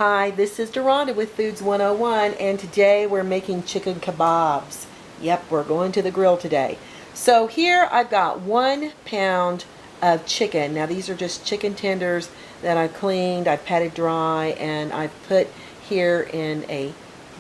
Hi, this is Deronda with Foods 101, and today we're making chicken kebabs. Yep, we're going to the grill today. So here I've got 1 pound of chicken. Now these are just chicken tenders that I've cleaned, I've patted dry, and I've put here in a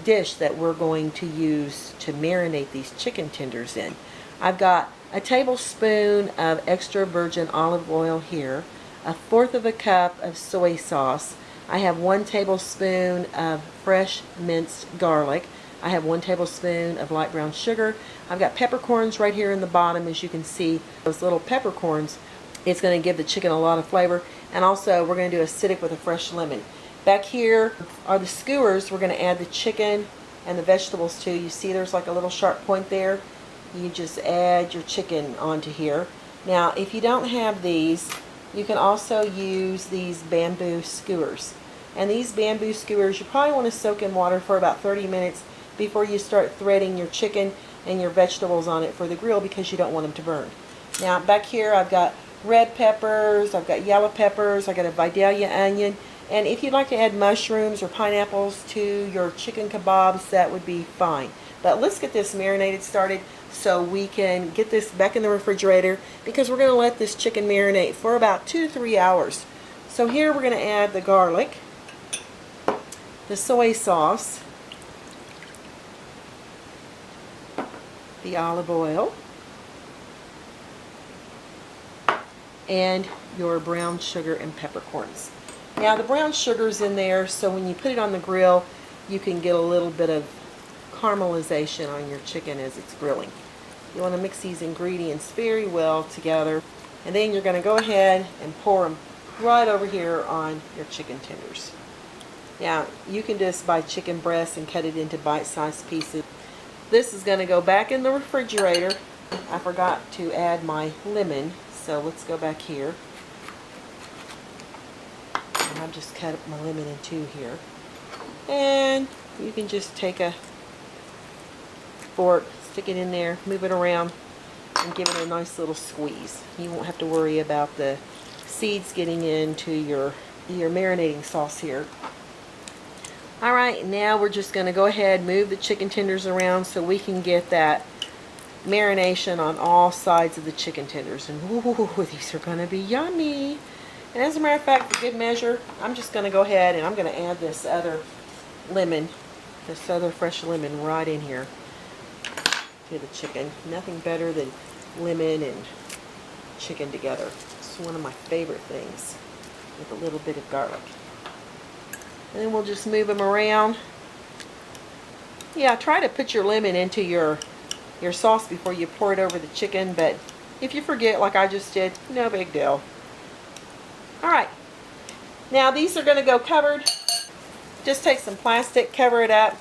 dish that we're going to use to marinate these chicken tenders in. I've got a tablespoon of extra virgin olive oil here, 1/4 of a cup of soy sauce. I have 1 tablespoon of fresh minced garlic. I have 1 tablespoon of light brown sugar. I've got peppercorns right here in the bottom, as you can see. Those little peppercorns, it's going to give the chicken a lot of flavor. And also we're going to do acidic with a fresh lemon. Back here are the skewers we're going to add the chicken and the vegetables to. You see there's like a little sharp point there. You just add your chicken onto here. Now if you don't have these, you can also use these bamboo skewers. And these bamboo skewers you probably want to soak in water for about 30 minutes before you start threading your chicken and your vegetables on it for the grill, because you don't want them to burn. Now back here I've got red peppers, I've got yellow peppers, I've got a Vidalia onion, and if you'd like to add mushrooms or pineapples to your chicken kebabs, that would be fine. But let's get this marinated started so we can get this back in the refrigerator, because we're going to let this chicken marinate for about 2 to 3 hours. So here we're going to add the garlic, the soy sauce, the olive oil, and your brown sugar and peppercorns. Now the brown sugar's in there so when you put it on the grill you can get a little bit of caramelization on your chicken as it's grilling. You want to mix these ingredients very well together, and then you're going to go ahead and pour them right over here on your chicken tenders. Now you can just buy chicken breasts and cut it into bite-sized pieces. This is going to go back in the refrigerator. I forgot to add my lemon, so let's go back here. And I've just cut up my lemon in 2 here. And you can just take a fork, stick it in there, move it around, and give it a nice little squeeze. You won't have to worry about the seeds getting into your marinating sauce here. Alright, now we're just going to go ahead and move the chicken tenders around so we can get that marination on all sides of the chicken tenders. And ooh, these are going to be yummy. And as a matter of fact, for good measure, I'm just going to go ahead and I'm going to add this other lemon, this other fresh lemon right in here to the chicken. Nothing better than lemon and chicken together. It's one of my favorite things, with a little bit of garlic. And then we'll just move them around. Yeah, try to put your lemon into your sauce before you pour it over the chicken, but if you forget like I just did, no big deal. Alright, now these are going to go covered. Just take some plastic, cover it up.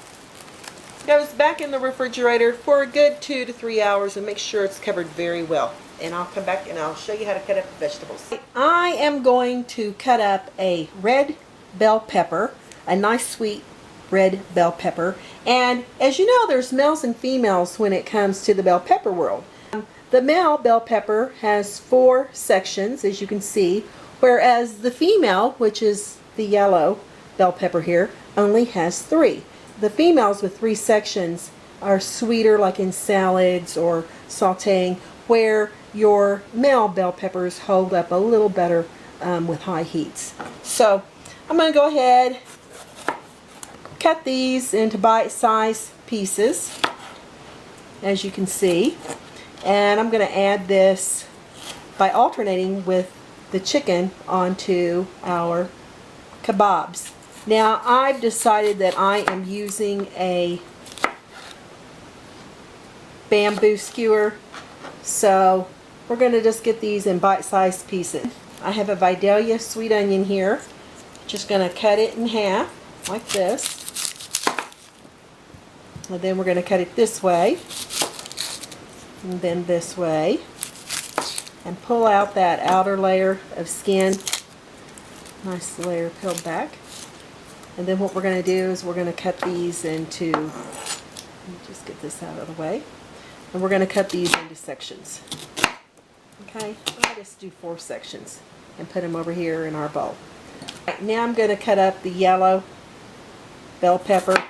Goes back in the refrigerator for a good 2 to 3 hours, and make sure it's covered very well. And I'll come back and I'll show you how to cut up the vegetables. I am going to cut up a red bell pepper, a nice sweet red bell pepper. And as you know, there's males and females when it comes to the bell pepper world. The male bell pepper has 4 sections, as you can see, whereas the female, which is the yellow bell pepper here, only has 3. The females with 3 sections are sweeter, like in salads or sauteing, where your male bell peppers hold up a little better with high heats. So I'm going to go ahead, cut these into bite-sized pieces, as you can see, and I'm going to add this by alternating with the chicken onto our kebabs. Now I've decided that I am using a bamboo skewer, so we're going to just get these in bite-sized pieces. I have a Vidalia sweet onion here. Just going to cut it in half like this, and then we're going to cut it this way and then this way, and pull out that outer layer of skin. Nice layer peeled back. And then what we're going to do is we're going to cut these into, let me just get this out of the way, and we're going to cut these into sections. Okay, I'll just do 4 sections and put them over here in our bowl. Right, now I'm going to cut up the yellow bell pepper.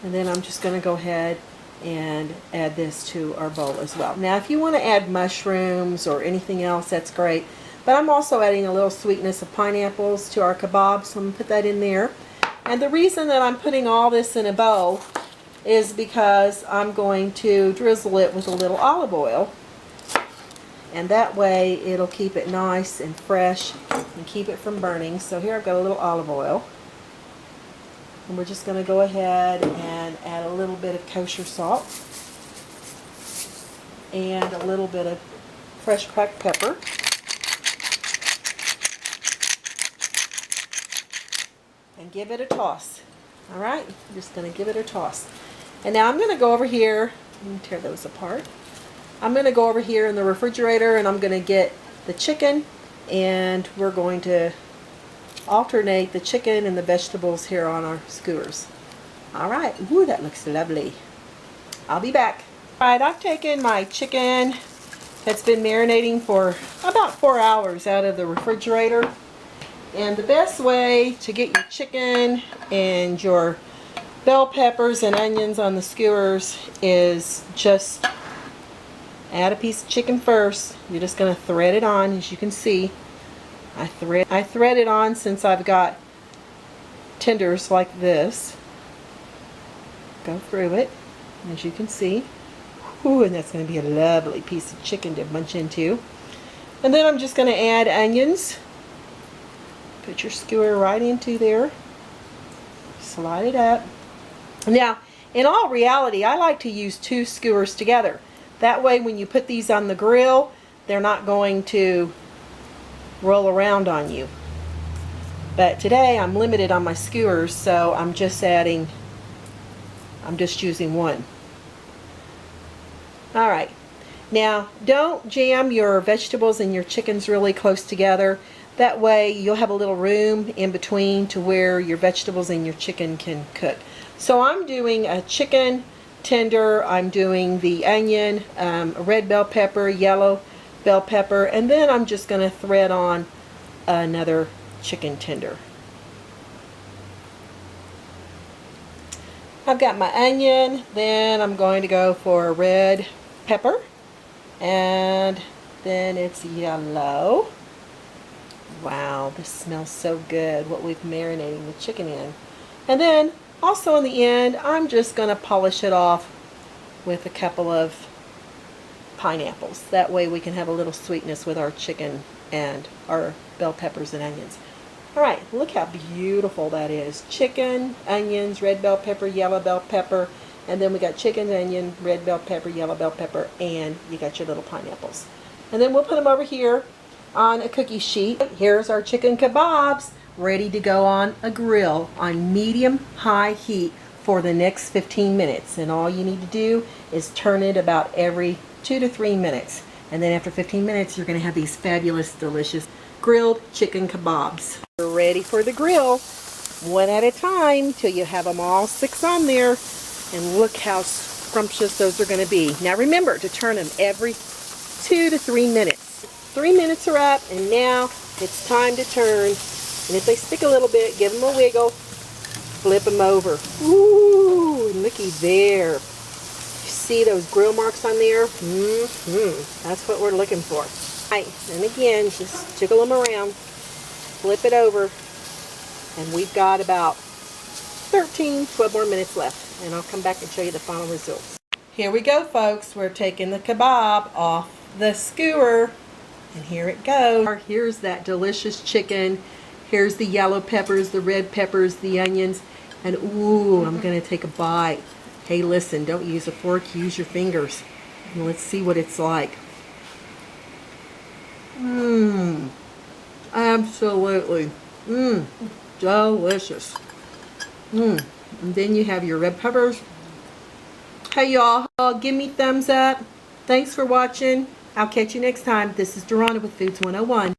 And then I'm just going to go ahead and add this to our bowl as well. Now if you want to add mushrooms or anything else, that's great. But I'm also adding a little sweetness of pineapples to our kebab, so I'm going to put that in there. And the reason that I'm putting all this in a bowl is because I'm going to drizzle it with a little olive oil. And that way it'll keep it nice and fresh and keep it from burning. So here I've got a little olive oil. And we're just going to go ahead and add a little bit of kosher salt. And a little bit of fresh cracked pepper. And give it a toss. Alright, I'm just going to give it a toss. And now I'm going to go over here, let me tear those apart. I'm going to go over here in the refrigerator and I'm going to get the chicken, and we're going to alternate the chicken and the vegetables here on our skewers. Alright, ooh, that looks lovely. I'll be back. Alright, I've taken my chicken that's been marinating for about 4 hours out of the refrigerator. And the best way to get your chicken and your bell peppers and onions on the skewers is just add a piece of chicken first. You're just going to thread it on, as you can see. I thread it on since I've got tenders like this. Go through it, as you can see. Ooh, and that's going to be a lovely piece of chicken to munch into. And then I'm just going to add onions. Put your skewer right into there. Slide it up. Now, in all reality, I like to use 2 skewers together. That way, when you put these on the grill, they're not going to roll around on you. But today, I'm limited on my skewers, so I'm just using 1. Alright. Now, don't jam your vegetables and your chickens really close together. That way you'll have a little room in between to where your vegetables and your chicken can cook. So I'm doing a chicken tender, I'm doing the onion, red bell pepper, yellow bell pepper, and then I'm just going to thread on another chicken tender. I've got my onion, then I'm going to go for a red pepper, and then it's yellow. Wow, this smells so good, what we've marinating the chicken in. And then also in the end, I'm just going to polish it off with a couple of pineapples. That way we can have a little sweetness with our chicken and our bell peppers and onions. Alright, look how beautiful that is. Chicken, onions, red bell pepper, yellow bell pepper, and then we got chicken, onion, red bell pepper, yellow bell pepper, and you got your little pineapples. And then we'll put them over here on a cookie sheet. Here's our chicken kebabs ready to go on a grill on medium-high heat for the next 15 minutes. And all you need to do is turn it about every 2 to 3 minutes. And then after 15 minutes, you're going to have these fabulous, delicious grilled chicken kebabs. You're ready for the grill, one at a time, till you have them all 6 on there. And look how scrumptious those are going to be. Now remember to turn them every 2 to 3 minutes. 3 minutes are up, and now it's time to turn. And if they stick a little bit, give them a wiggle, flip them over. Ooh, looky there. You see those grill marks on there? That's what we're looking for. Right, and again, just jiggle them around, flip it over, and we've got about 12 more minutes left, and I'll come back and show you the final results. Here we go, folks. We're taking the kebab off the skewer. And here it goes. Here's that delicious chicken. Here's the yellow peppers, the red peppers, the onions. And ooh, I'm going to take a bite. Hey, listen, don't use a fork, use your fingers. And let's see what it's like. Absolutely. Delicious. And then you have your red peppers. Hey, y'all, give me thumbs up. Thanks for watching. I'll catch you next time. This is Dorana with Foods 101.